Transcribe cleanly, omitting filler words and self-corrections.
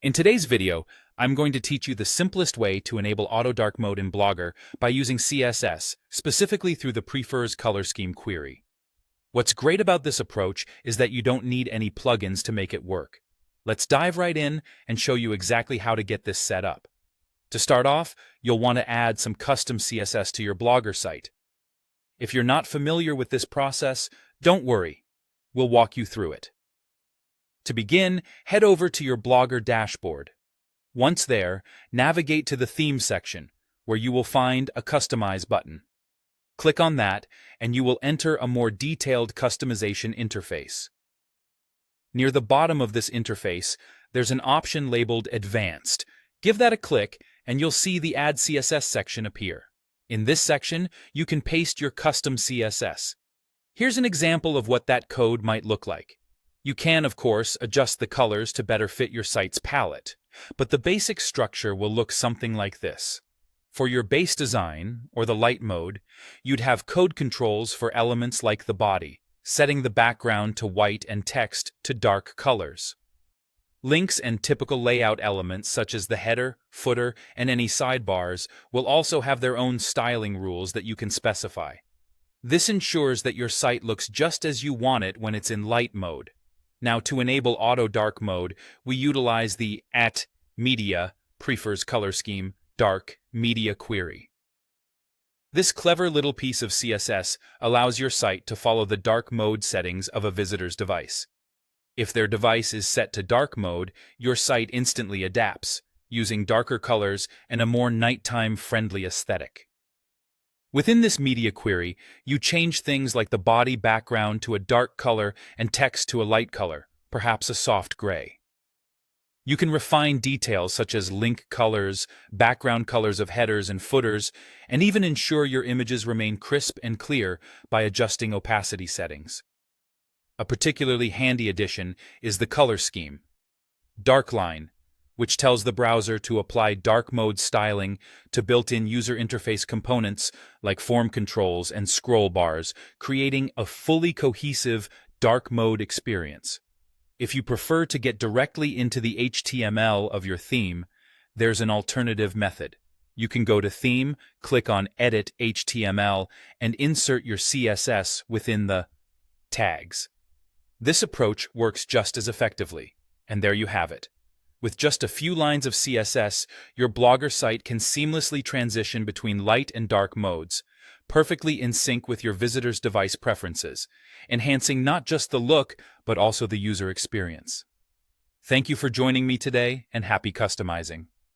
In today's video, I'm going to teach you the simplest way to enable auto dark mode in Blogger by using CSS, specifically through the prefers color scheme query. What's great about this approach is that you don't need any plugins to make it work. Let's dive right in and show you exactly how to get this set up. To start off, you'll want to add some custom CSS to your Blogger site. If you're not familiar with this process, don't worry. We'll walk you through it. To begin, head over to your Blogger dashboard. Once there, navigate to the Theme section, where you will find a Customize button. Click on that, and you will enter a more detailed customization interface. Near the bottom of this interface, there's an option labeled Advanced. Give that a click, and you'll see the Add CSS section appear. In this section, you can paste your custom CSS. Here's an example of what that code might look like. You can, of course, adjust the colors to better fit your site's palette, but the basic structure will look something like this. For your base design, or the light mode, you'd have code controls for elements like the body, setting the background to white and text to dark colors. Links and typical layout elements such as the header, footer, and any sidebars will also have their own styling rules that you can specify. This ensures that your site looks just as you want it when it's in light mode. Now, to enable auto dark mode, we utilize the @media prefers color scheme dark media query. This clever little piece of CSS allows your site to follow the dark mode settings of a visitor's device. If their device is set to dark mode, your site instantly adapts, using darker colors and a more nighttime-friendly aesthetic. Within this media query, you change things like the body background to a dark color and text to a light color, perhaps a soft gray. You can refine details such as link colors, background colors of headers and footers, and even ensure your images remain crisp and clear by adjusting opacity settings. A particularly handy addition is the color scheme, Darkline, which tells the browser to apply dark mode styling to built-in user interface components like form controls and scroll bars, creating a fully cohesive dark mode experience. If you prefer to get directly into the HTML of your theme, there's an alternative method. You can go to Theme, click on Edit HTML, and insert your CSS within the tags. This approach works just as effectively, and there you have it. With just a few lines of CSS, your Blogger site can seamlessly transition between light and dark modes, perfectly in sync with your visitor's device preferences, enhancing not just the look, but also the user experience. Thank you for joining me today, and happy customizing.